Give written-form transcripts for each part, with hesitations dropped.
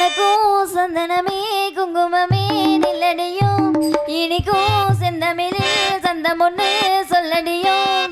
மணக்கும் சந்தனமே குங்குமமே நில்லடியும் இனிக்கும் செந்தமிழில் சந்தம் ஒன்று சொல்லடியும்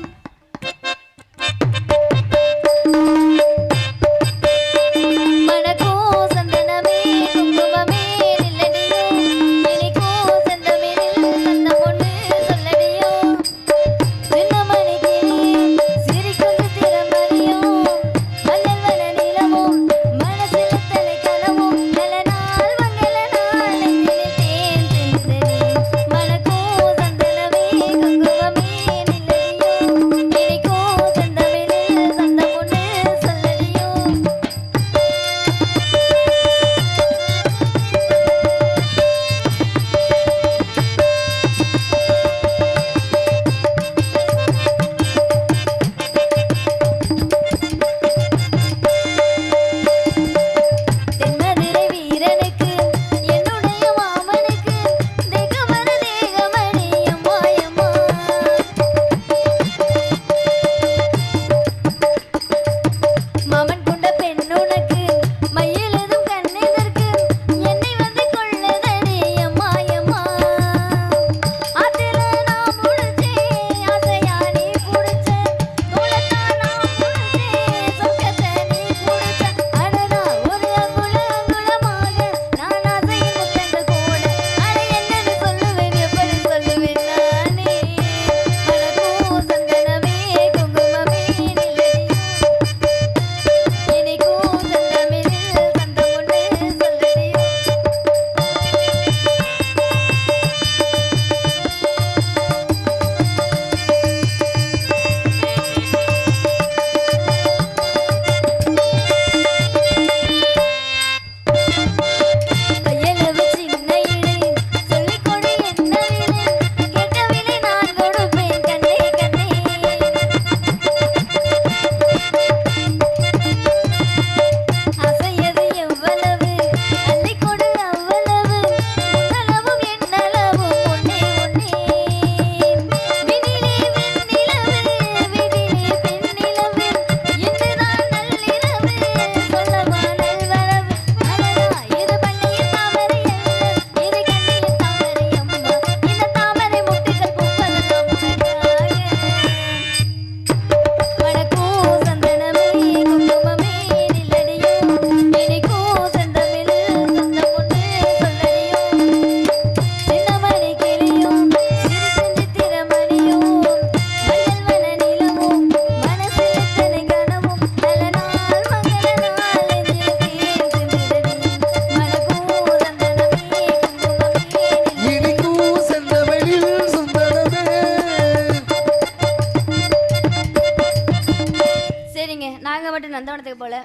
நந்தவனத்துக்கு போல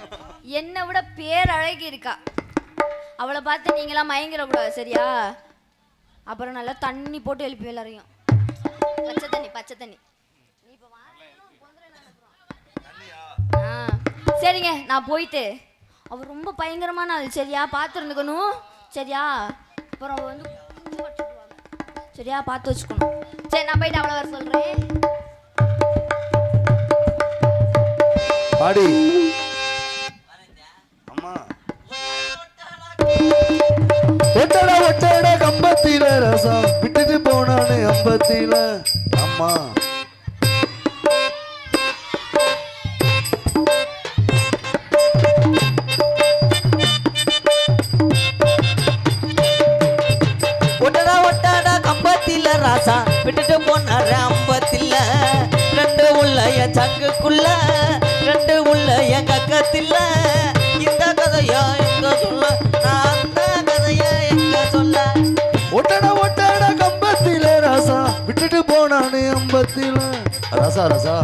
என்னை விட பேர் அழகி இருக்கா. அவளை பார்த்து நீங்களாம் மயங்கிடக்கூடாது சரியா? அப்புறம் நல்லா தண்ணி போட்டு எழுப்பி எல்லாரையும். பச்சை தண்ணி பச்சை தண்ணி. சரிங்க நான் போயிட்டு அவர் ரொம்ப பயங்கரமான ஆள் சரியா? பார்த்து இருந்துக்கணும் சரியா? அப்புறம் அவள் வந்து சரியா பார்த்து வச்சுக்கணும். சரி நான் போயிட்டு அவளை வர சொல்கிறேன். பாடி அம்மா ஒட்டட ஒட்டட கம்பத்தில ரசம் விட்டுட்டு போனானே அம்பத்தில அம்மா ஒட்டட ஒட்டட கம்பத்தில ராசா விட்டுட்டு போனாரு அம்பத்தில ரெண்டு உள்ள என் சங்குக்குள்ள ரெண்டு உள்ள என் கக்கத்தில இந்த கதையா எங்க சொல்ல நான் அந்த கதையா எங்க சொல்ல ஒட்டட ஒட்டட கம்பத்தில ரசா விட்டுட்டு போனானே அம்பத்தில ரசா ரசா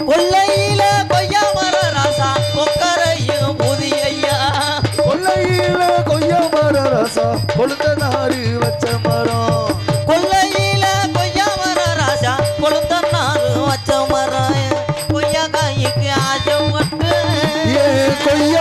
கொல்லையில கொய்யா மர ராசா கொக்கரையும் புதியையா கொல்லையில கொய்யா மர ரசா கொளுத்த நாறு வச்ச மரம் கொல்லையில கொய்யா மர ராசா கொளுத்த நாறு வச்ச மரம் கொய்யா காய்க்கு ஆசை பட்டு ஏ கொய்யா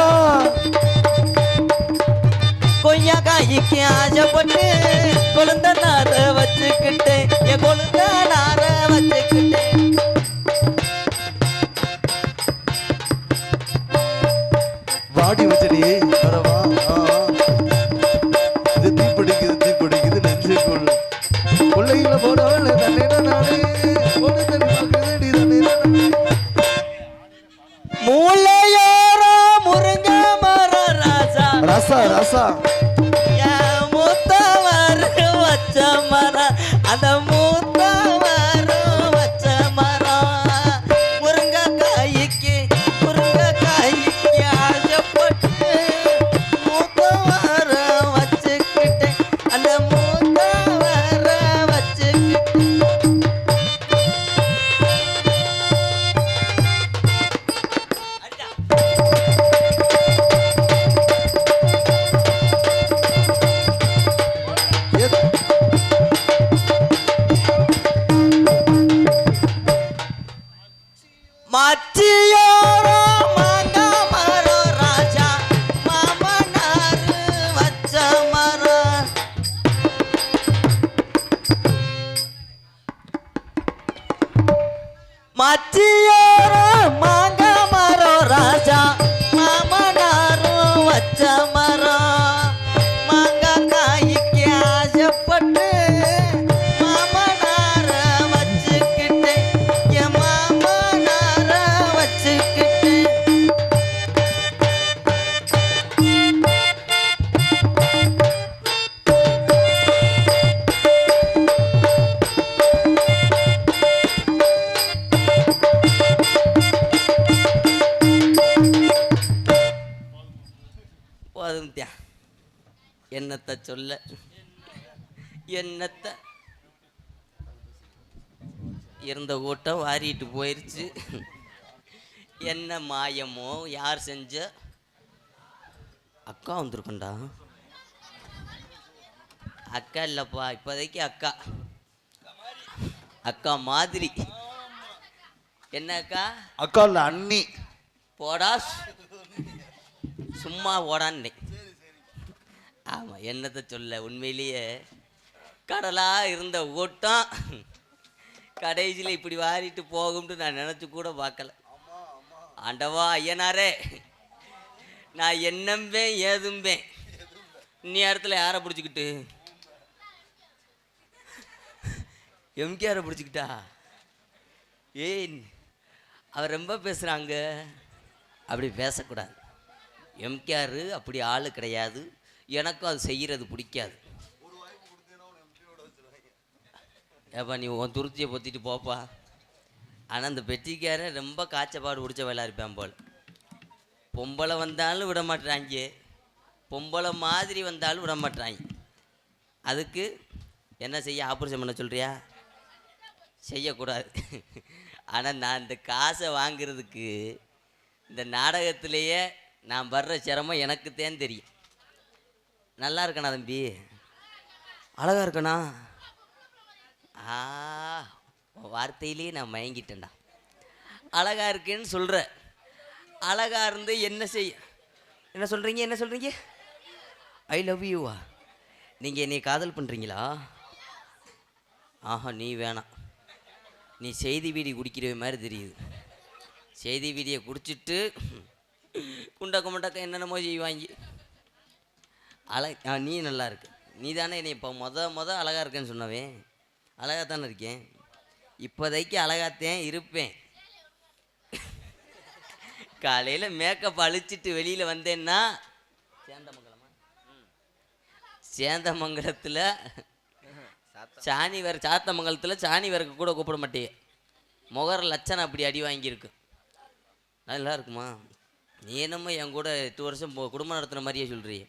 ஆச்சியோரம் மாங்க மரம் ராஜா மாமனாரும் வச்ச மரம் மாங்க காய்க்கு ஆசைப்பட்டு மாமனார வச்சுக்கிட்டு என் மாமனார வச்சுக்கிட்டு போதும்த்தியா என்னத்த சொல்ல என்னத்த இருந்த கூட்டம் வாரிட்டு போயிருச்சு. என்ன மாயமோ யார் செஞ்ச அக்கா வந்திருக்கண்டா. அக்கா இல்லைப்பா இப்போதைக்கு அக்கா அக்கா மாதிரி. என்ன அக்கா? அக்கா இல்ல அண்ணி. போடா சும்மா ஓடான்னு. ஆமாம் என்னத்தை சொல்ல உண்மையிலேயே கடலா இருந்த கூட்டம் கடைசியில் இப்படி வாரிட்டு போகும்னு நான் நினச்சி கூட பார்க்கல. ஆண்டவா ஐயனாரே நான் என்னம்பேன் ஏதும்பேன் இன்னி இடத்துல யாரை பிடிச்சிக்கிட்டு எம்கேஆரை பிடிச்சிக்கிட்டா. ஏய் அவர் ரொம்ப பேசுகிறாங்க. அப்படி பேசக்கூடாது. எம்கேஆர் அப்படி ஆள் கிடையாது. எனக்கும் அது செய்கிறது பிடிக்காது. ஏப்பா நீ உன் துருத்தியை பொத்திட்டு போப்பா. ஆனால் அந்த பெட்டிக்கார ரொம்ப காய்ச்சப்பாடு பிடிச்ச வேலை இருப்பேன் போல். பொம்பளை வந்தாலும் விட மாட்டுறாங்க, பொம்பளை மாதிரி வந்தாலும் விட மாட்டுறாங்க. அதுக்கு என்ன செய்ய? ஆப்ரேஷன் பண்ண சொல்கிறியா? செய்யக்கூடாது. ஆனால் நான் இந்த காசை வாங்கிறதுக்கு இந்த நாடகத்திலேயே நான் வர்ற சிரமம் எனக்குத்தான் தெரியும். நல்லா இருக்கணா தம்பி? அழகா இருக்கணா? வார்த்தையிலேயே நான் மயங்கிட்டேன்டா. அழகா இருக்கேன்னு சொல்கிற. அழகா இருந்து என்ன செய்ய? என்ன சொல்கிறீங்க? என்ன சொல்கிறீங்க? ஐ லவ் யூவா? நீங்கள் என்னை காதல் பண்ணுறீங்களா? ஆஹா நீ வேணாம். நீ செய்தி வீடி குடிக்கிற மாதிரி தெரியுது. செய்தி வீடியை குடிச்சிட்டு குண்டக்க முண்டக்க என்னென்னமோ செய்வாங்க. நீ நல்லா இருக்கு. நீ தானே என்னை இப்போ மொத அழகாக இருக்கேன்னு சொன்னவே. அழகாக தானே இருக்கேன். இப்போதைக்கு அழகாத்தேன் இருப்பேன். காலையில் மேக்கப் அழிச்சிட்டு வெளியில் வந்தேன்னா சேந்தமங்கலத்தில் சாணி வேறு சாத்தமங்கலத்தில் சாணி வேறுக்கு கூட கூப்பிட மாட்டேன். முகர லட்சணம் அப்படி அடி வாங்கியிருக்கு. நல்லா இருக்குமா? நீ என்னமோ என் கூட 8 வருஷம் குடும்பம் நடத்துன மாதிரியே சொல்கிறிய.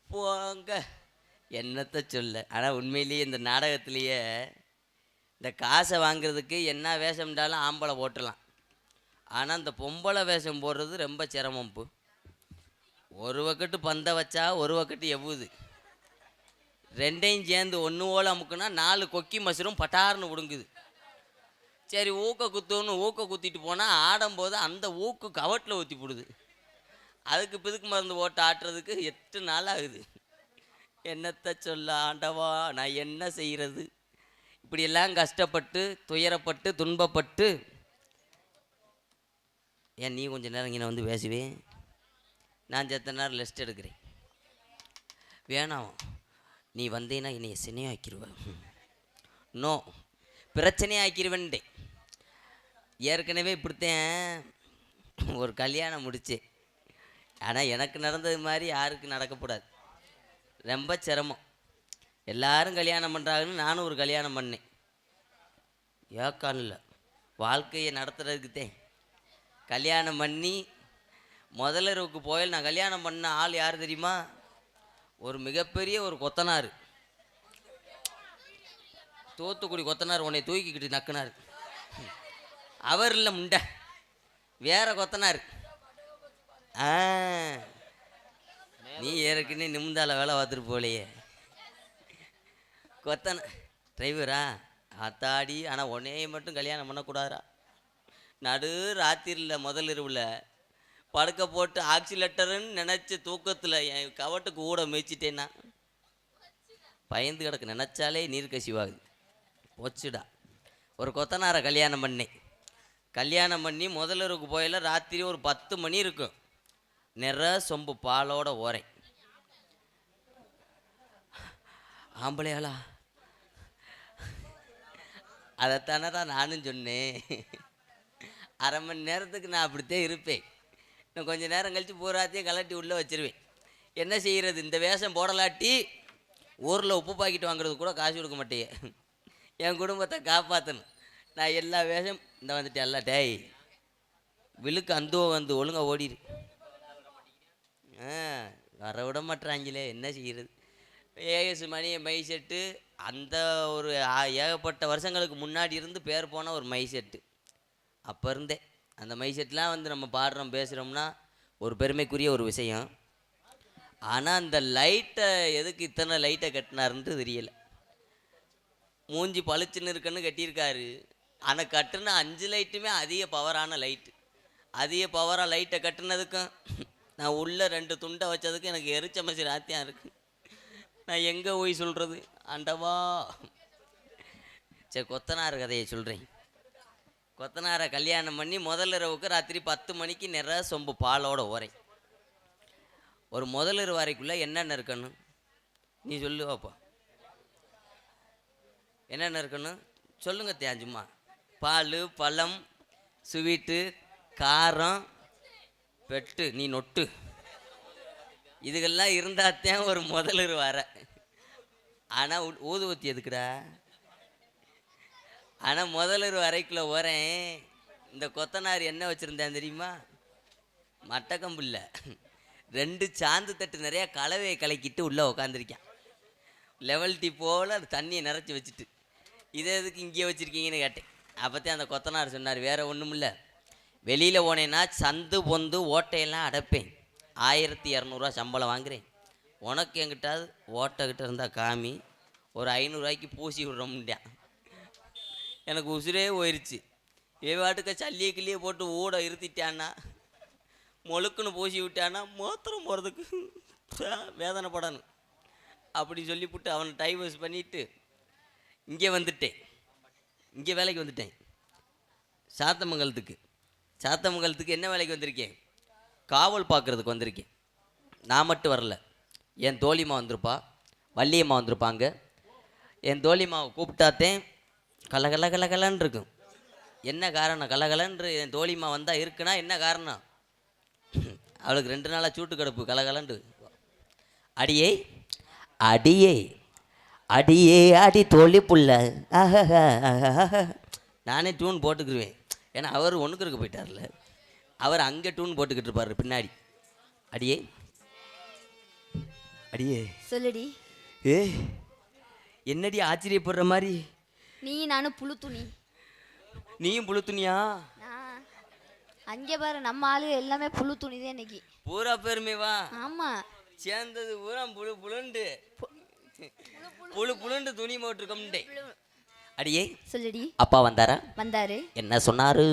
போங்க என்னத்தை சொல்ல. ஆனால் உண்மையிலேயே இந்த நாடகத்திலேயே இந்த காசை வாங்கிறதுக்கு என்ன வேஷம்டாலும் ஆம்பளை போட்டுடலாம். ஆனால் இந்த பொம்பளை வேஷம் போடுறது ரொம்ப சிரமம்ப்பு. ஒரு வக்கட்டு பந்தை வச்சா ஒரு வக்கட்டு எவ்வுது. ரெண்டையும் சேர்ந்து ஒன்று ஓலை அமுக்குனா 4 கொக்கி மசரும் பட்டார்னு விடுங்குது. சரி ஊக்க குத்துன்னு ஊக்க குத்திட்டு போனால் ஆடும்போது அந்த ஊக்கு கவட்டில் ஊற்றி போடுது. அதுக்கு பிதுக்கு மருந்து போட்டு ஆட்டுறதுக்கு 8 நாள் ஆகுது. என்னத்தை சொல்ல ஆண்டவா, நான் என்ன செய்கிறது? இப்படியெல்லாம் கஷ்டப்பட்டு துயரப்பட்டு துன்பப்பட்டு. ஏன் நீ கொஞ்சம் நேரம் இங்கே வந்து பேசுவேன். நான் செத்த நேரம் ரெஸ்ட் எடுக்கிறேன். வேணாம் நீ வந்தேன்னா என்னைய சினையாக்கிடுவேன். நோ பிரச்சனையே ஆக்கிடுவேன்டே. ஏற்கனவே இப்படித்தான் ஒரு கல்யாணம் முடித்தேன். ஆனால் எனக்கு நடந்தது மாதிரி யாருக்கு நடக்கக்கூடாது. ரொம்ப சிரமம். எல்லாரும் கல்யாணம் பண்ணுறாங்கன்னு நானும் ஒரு கல்யாணம் பண்ணேன். ஏக்கானில்ல வாழ்க்கையை நடத்துறதுக்குத்தேன் கல்யாணம் பண்ணி முதலருக்கு போயில் நான் கல்யாணம் பண்ண ஆள் யார் தெரியுமா? ஒரு மிகப்பெரிய ஒரு கொத்தனார். தூத்துக்குடி கொத்தனார் உன்னை தூக்கிக்கிட்டு நக்குனார். அவர் இல்லை முண்டை, வேற கொத்தனார். நீ ஏற்கனவே நிமிந்தால வேலை பார்த்துட்டு போலையே. கொத்தன டிரைவரா அத்தாடி. ஆனால் உன்னையை மட்டும் கல்யாணம் பண்ணக்கூடாதா? நடு ராத்திரியில் முதல் இரவில் படுக்க போட்டு ஆக்சிலேட்டருன்னு நினச்சி தூக்கத்தில் என் கவட்டுக்கு ஊட மேய்ச்சிட்டேன்னா பயந்து கிடக்கு. நினச்சாலே நீர் கசிவாகுது. போச்சுடா. ஒரு கொத்தனாரை கல்யாணம் பண்ணி முதலருக்கு போயில ராத்திரி ஒரு 10 மணி இருக்கும். சொம்பு பாலோட ஓரேன். ஆம்பளையாளா? அதைத்தானே தான் நானும் சொன்னேன். அரை மணி நேரத்துக்கு நான் அப்படித்தான் இருப்பேன். இன்னும் கொஞ்சம் நேரம் கழித்து பூராத்தையும் கலட்டி உள்ளே வச்சிருவேன். என்ன செய்கிறது, இந்த வேஷம் போடலாட்டி ஊரில் உப்பு பாக்கெட் வாங்குறது கூட காசு கொடுக்க மாட்டேன். என் குடும்பத்தை காப்பாற்றணும். நான் எல்லா வேஷம் இந்த வந்துட்டேன். எல்லாம் டேய் விழுக்கு வந்து ஒழுங்காக ஓடிடு. வர விட மாட்டுறாங்களே, என்ன செய்கிறது. ஏஎஸ் மணியை மை செட்டு அந்த ஒரு ஏகப்பட்ட வருஷங்களுக்கு முன்னாடி இருந்து பேர் போன ஒரு மை செட்டு. அப்போ இருந்தே அந்த மை செட்லாம் வந்து நம்ம பாடுறோம் பேசுகிறோம்னா ஒரு பெருமைக்குரிய ஒரு விஷயம். ஆனால் அந்த லைட்டை எதுக்கு இத்தனை லைட்டை கட்டினாருன்ட்டு தெரியலை. மூஞ்சி பளிச்சுன்னு இருக்குன்னு கட்டியிருக்காரு. ஆனால் கட்டுன 5 லைட்டுமே அதிக பவரான லைட்டு. அதிக பவராக லைட்டை கட்டுனதுக்கும் நான் உள்ள 2 துண்டை வச்சதுக்கும் எனக்கு எரிச்ச மசி ராத்தியாக இருக்குது. நான் எங்கே போய் சொல்கிறது ஆண்டவா. சரி, கொத்தனார் கதையை சொல்கிறேன். கொத்தனாரை கல்யாணம் பண்ணி முதலிரவுக்கு ராத்திரி 10 மணிக்கு சொம்பு பாலோட ஓரேன். ஒரு முதலிரவு வரைக்குள்ளே என்னென்ன இருக்கணும் நீ சொல்லுவாப்பா. என்னென்ன இருக்கணும் சொல்லுங்க தேஞ்சுமா. பால், பழம், ஸ்வீட்டு, காரம், பெட்டு, நீ நொட்டு, இதுகெல்லாம் இருந்தாத்தான் ஒரு முதலிரவு வர. ஆனால் ஊதுவத்தி எதுக்குடா? ஆனால் முதலிரவு அறைக்குள்ளே வரேன். இந்த கொத்தனார் என்ன வச்சுருந்தேன் தெரியுமா? மட்டக்கம்பு இல்லை, 2 சாந்து தட்டு நிறையா கலவையை கலக்கிட்டு உள்ளே உக்காந்துருக்கேன். லெவல் டீ போல் அது தண்ணியை நிறச்சி வச்சுட்டு இதை எதுக்கு இங்கே வச்சுருக்கீங்கன்னு கேட்டேன். அப்போத்தான் அந்த கொத்தனார் சொன்னார், வேறு ஒன்றும் இல்லை, வெளியில் போனேன்னா சந்து பொந்து ஓட்டையெல்லாம் அடைப்பேன், 1200 சம்பளம் வாங்குகிறேன். உனக்கு என்கிட்டாவது ஓட்டைக்கிட்ட இருந்தால் காமி, ஒரு 500 ரூபாய்க்கு பூசி விட்றோம்ட்டான். எனக்கு உசுரே போயிடுச்சு. வாட்டுக்க சல்லியை கிள்ளியை போட்டு ஊட இருத்திட்டான்னா, மொழுக்குன்னு பூசி விட்டான்னா மோத்திரம் போகிறதுக்கு வேதனைப்படணும். அப்படி சொல்லிவிட்டு அவனை டைவர்ஸ் பண்ணிவிட்டு இங்கே வந்துட்டேன். இங்கே வேலைக்கு வந்துட்டேன். சாத்தமங்கலத்துக்கு என்ன வேலைக்கு வந்திருக்கேன்? காவல் பார்க்குறதுக்கு வந்திருக்கேன். நான் மட்டும் வரல, என் தோழிமா வந்திருப்பா, வள்ளியம்மா வந்திருப்பாங்க. என் தோழிமாவை கூப்பிட்டாத்தேன் கலகலன்னு இருக்கும். என்ன காரணம்? கலகலன்று என் தோழிமா வந்தால் இருக்குன்னா என்ன காரணம்? அவளுக்கு 2 நாளாக சூட்டு கிடப்பு கலகலண்டு. அடியே அடியே அடியே அடி தோழி புள்ள. நானே டியூன் போட்டுக்கிருவேன். ஏன்னா அவர் ஒன்றுக்கு இருக்க போயிட்டார்ல, அவர் அங்கே டியூன் போட்டுக்கிட்டு இருப்பார் பின்னாடி. அடியே அடியே சொல்லுடி. என்னடி ஆச்சரியப்படுற மாதிரி? நீ நானும் புழு துணி. நீயும் புழு துணியா? அங்கே பாரு, நம்ம ஆளு எல்லாமே புழு துணி தான் இன்னைக்கு. பூரா பேருமே வா. ஆமா, சேர்ந்தது பூரா புழுண்டு துணி போட்டிருக்கோம்டே. அடியே சொல்லுடி. அப்பா வந்தாரு. என்ன சொன்னாரு?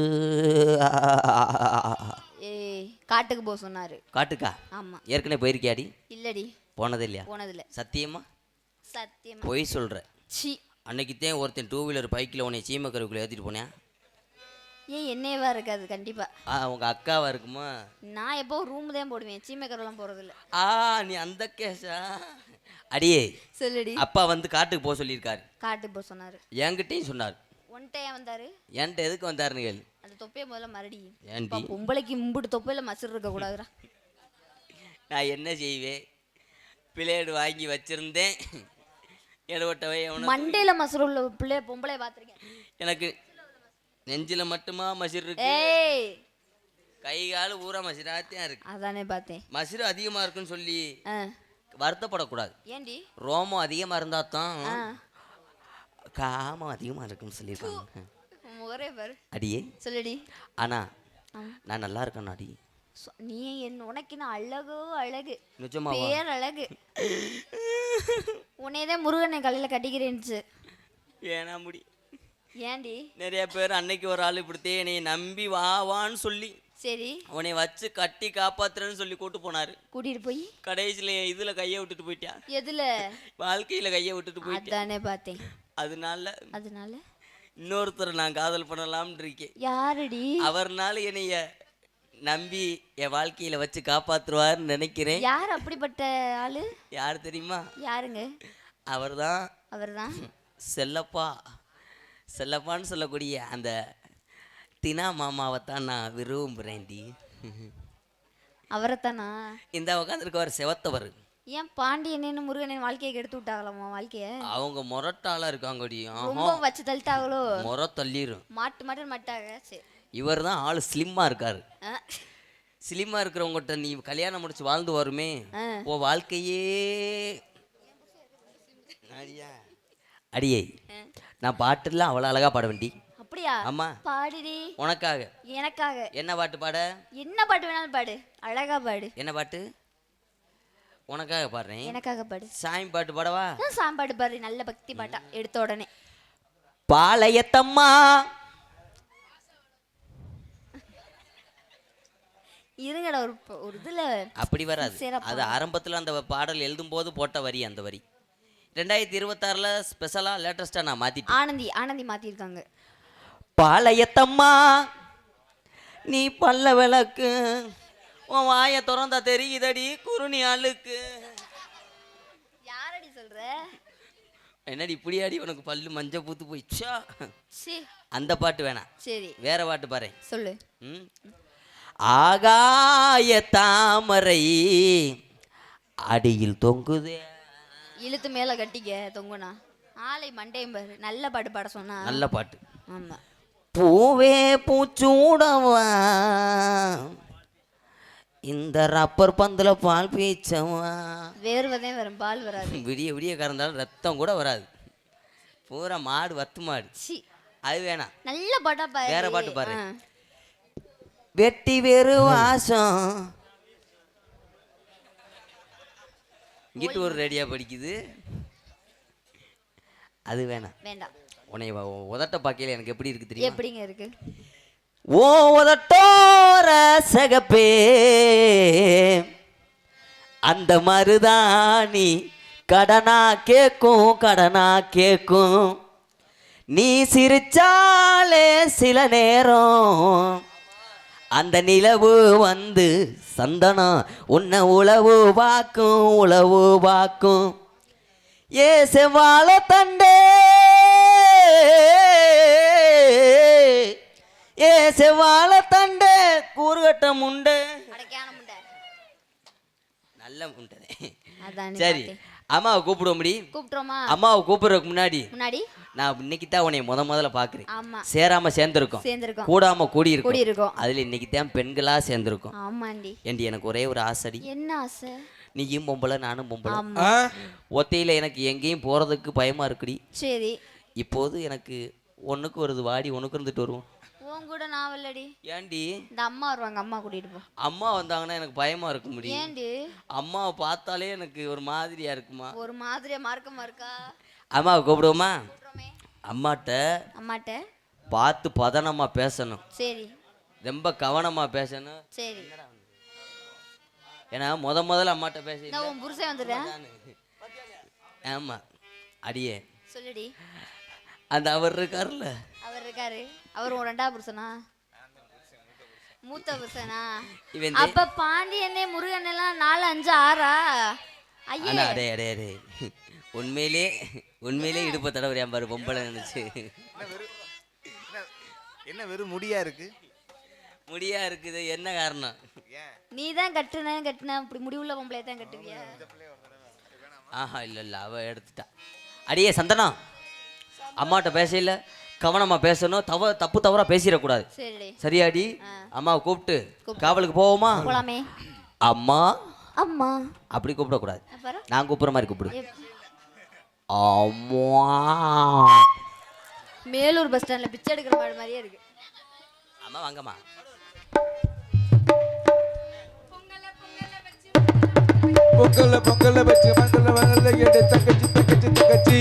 காட்டுக்கு போக சொன்னாரு. காட்டுக்கா? ஆமா. ஏற்கனவே போயிருக்கியாடி? இல்லடி, போனது இல்லையா? போனதில்ல. சத்தியமா? சத்தியமா பொய் சொல்ற. சி, அன்னைக்குத்தான் ஒருத்தன் 2 வீலர் பைக்கில் உன்னை சீமக்கருவுக்குள்ள ஏற்றிட்டு போனேன். ஏன் என்னையவா இருக்காது? கண்டிப்பா உங்க அக்காவா இருக்குமா? நான் எப்போ ரூம் தான் போடுவேன், சீமைக்கரெல்லாம் போறதில்ல. நீ அந்த கேஸா? அடியே சொல்லுடி. அப்பா வந்து காட்டுக்கு போக சொல்லியிருக்காரு. காட்டுக்கு போக சொன்னாரு. என்கிட்டயும் சொன்னார். ஒன்ட்டையா வந்தாரு? என்கிட்ட எதுக்கு வந்தாருன்னு கேளு. அந்த தொப்பையை முதல்ல மறுடி. ஏன்டி? பொம்பளைக்கு மும்பிட்டு தொப்பையில மசர் இருக்க கூடாதுடா. நான் என்ன செய்வேன்? பிளேடு வாங்கி வச்சிருந்தேன். எடுவட்டவை மண்டையில மசர் உள்ள பொம்பளை பார்த்துருக்கேன். எனக்கு நெஞ்சில மட்டுமா மசிர் இருக்கு? கை கால் ஊரா மசிராத்தியா இருக்கு. அதானே பார்த்தேன். மசிறு அதிகமா இருக்குன்னு சொல்லி வருத்தப்படக்கூடாது. ஏண்டி? ரோமம் அதிகமா இருந்தா தான் காமம் அதிகமா இருக்குன்னு சொல்லியிருக்காங்க. முகரே பாரு. அடியே சொல்லுடி. ஆனா நான் நல்லா இருக்கேன் அடி. நீ உனக்கு நான் அழகு நிஜமா பேர் அழகு. உன்னையதான் முருகனை கல்லில கட்டிக்கிறேன்னு. ஏனா முடி? ஏண்டி? நிறைய பேர் அன்னைக்கு ஒரு ஆள் இப்படித்தே என்னை நம்பி வான்னு சொல்லி சரி உன்னை வச்சு கட்டி காப்பாத்துறேன்னு சொல்லி கூட்டு போனாரு. கூட்டிட்டு போய் கடைசியில இதுல கையை விட்டுட்டு போயிட்டா. எதுல? வாழ்க்கையில கையை விட்டுட்டு போயிட்டா. அதானே பார்த்தேன். அதனால இன்னொருத்தரை நான் காதல் பண்ணலாம்னு இருக்கேன். யாருடி? அவர்னால என்னைய நம்பி என் வாழ்க்கையில வச்சு காப்பாத்துருவாருன்னு நினைக்கிறேன். யார் அப்படிப்பட்ட ஆளு? யார் தெரியுமா? யாருங்க? அவர்தான் அவர்தான் செல்லப்பா. செல்லப்பான்னு சொல்லக்கூடிய அந்த தினா மாமாவைத்தான் நான் விரும்புகிறேன்டி. அவரைத்தானா? இந்த உட்காந்துருக்கவர் செவத்தவர். ஏன் பாண்டியன்னு முருகன் வாழ்க்கையை கெடுத்து விட்டாங்களாமா? வாழ்க்கைய அவங்க முரட்டாளா இருக்காங்கடி. ரொம்ப வச்சு தள்ளிட்டாங்களோ? முறை தள்ளிரும். மாட்டு மாட்டாங்க. சரி, இவர் தான் ஆள் ஸ்லிம்மாக இருக்காரு. ஆ. ஸ்லிம்மாக இருக்கிறவங்ககிட்ட நீ கல்யாணம் முடிச்சு வாழ்ந்து வருமே, ஓ வாழ்க்கையே. அடியே, நான் பாட்டுலாம் அவ்வளோ அழகா பாட வேண்டி. அப்படியா? ஆமா, பாடுடி. உனக்காக. எனக்காக? என்ன பாட்டு பாட? என்ன பாட்டு வேணாலும் பாடு, அழகா பாடு. என்ன பாட்டு? உனக்காக பாடுறேன். எனக்காக பாடு. சாமி பாட்டு பாடவா? சாமி பாட்டு பாடு, நல்ல பக்தி பாட்டா எடுத்த உடனே. பாளையத்தம்மா இருங்கடா, ஒரு இதுல அப்படி வராது. சிறப்பா. அது ஆரம்பத்தில் அந்த பாடல் எழுதும் போது போட்ட வரி. அந்த வரி 2026 ஸ்பெஷலாக லேட்டஸ்ட்டாக நான் மாற்றிட்டேன். ஆனந்தி மாற்றிருக்காங்க. பாளையத்தம்மா நீ பல்ல விளக்கு, உன் வாயை திறந்தா தெரியுதடி குறுனி ஆளுக்கு. யாரடி சொல்ற? என்னடி இப்படி அடி, உனக்கு பல்லு மஞ்ச பூத்து போயிச்சா? சீ, அந்த பாட்டு வேணாம். சரி, வேற பாட்டு பாரு. சொல்லு. ஆகாய தாமரை அடியில் தொங்குதே. இழுத்து மேல கட்டிக்க தொங்குனா ஆலை மண்டையும் பாரு. நல்ல பாட்டு பாட சொன்னா. நல்ல பாட்டு. ஆமா. பூவே பூச்சூடவா இந்த ரப்பர் பந்துல பால் பீச்சவா. வேர்வதே வரும், பால் வராது. விடிய விடிய கறந்தாலும் ரத்தம் கூட வராது. பூரா மாடு, வத்து மாடு. சி, அது வேணாம். நல்ல பாட்டா பாரு. வேற பாட்டு பாரு. வெட்டி வேறு வாசம் இங்கிட்டு ஒரு ரேடியா படிக்குது. அது வேணாம். வேண்டாம். உன்னை உதட்ட பாக்கையில எனக்கு எப்படி இருக்கு தெரியுமா? எப்படிங்க இருக்கு? ஓ உதட்டோர சகப்பே அந்த மருதாணி கடனா கேக்கும், கடனா கேக்கும். நீ சிரிச்சாலே சில நேரம் அந்த நிலவு வந்து சந்தனம் உன்னை உளவு வாக்கும், உளவு வாக்கும். ஏ செவ்வாழ தண்டே, ஏ செவ்வாழ தண்டே கூறுகட்ட முண்டை. நல்ல முண்டை. சரி, அம்மாவை கூப்பிடுவோம். கூப்பிட்டுறோமா? அம்மாவை கூப்பிடுறதுக்கு முன்னாடி முன்னாடி நான் இன்னைக்கு தான் உன்னை முதல்ல பாக்குறேன். ஆமா. சேராம சேர்ந்திருக்கோம், கூடாம கூடி இருக்கோம். அதுல இன்னைக்கு தான் பெண்களா சேர்ந்திருக்கோம். ஆமாண்டி. ஏண்டி எனக்கு ஒரே ஒரு ஆசைடி. என்ன ஆசை? நீயும் பொம்பளை நானும் பொம்பளை. ஒத்தையில எனக்கு எங்கேயும் போறதுக்கு பயமா இருக்குடி. சரி, இப்போது எனக்கு ஒண்ணுக்கு வருது, வாடி ஒண்ணுக்கு இருந்துட்டு வருவோம். உன் கூட நான் வரலடி. ஏண்டி? இந்த அம்மா வருவாங்க, அம்மா கூட்டிட்டு போ. அம்மா வந்தாங்கன்னா எனக்கு பயமா இருக்க முடியும். ஏண்டி? அம்மாவை பார்த்தாலே எனக்கு ஒரு மாதிரியா இருக்குமா? ஒரு மாதிரியா மார்க்கமா இருக்கா? அம்மாவை கூப்பிடுவோமா? அம்மாட்ட பார்த்து பதனமா பேசணும். சரி, ரொம்ப கவனமா பேசணும். சரி. ஏன்னா முதல்ல அம்மாட்ட பேச. உன் புருஷன் வந்துடுறேன். ஆமா அடியே சொல்லுடி. அந்த அவர் இருக்காருல்ல, அவர் இருக்காரு. அவர் உன் ரெண்டாவது புருஷனா? மூத்த புருஷனா? அப்ப பாண்டியனே முருகன் எல்லாம் 4 5 6 ஐயா. அடே அடே அடே, உண்மையிலே இடுப்ப தடவை பாரு பொம்பளை நினைச்சு. என்ன வெறும் முடியா இருக்கு? முடியா இருக்குது. என்ன காரணம்? நீ தான் கட்டுன இப்படி முடிவுள்ள பொம்பளை தான் கட்டுவியா? ஆஹா இல்ல அவ எடுத்துட்டா. அடியே சந்தனம், அம்மாட்ட பேசல, கவனமா பேசணும். தப்பு தவறா பேசிடக்கூடாது. சரியாடி? அம்மாவை கூப்பிட்டு காவலுக்கு போவோமா? போலாமே. அம்மா அம்மா அப்படி கூப்பிடக்கூடாது, நான் கூப்பிடுற மாதிரி கூப்பிடு. அம்மா. மேலூர் பஸ் ஸ்டாண்ட்ல பிச்சை எடுக்கிற மாதிரியே இருக்கு. அம்மா வாங்கம்மா. பொங்கல பொங்கல வச்சு மங்கள வங்கல எடு தங்கச்சி தங்கச்சி தங்கச்சி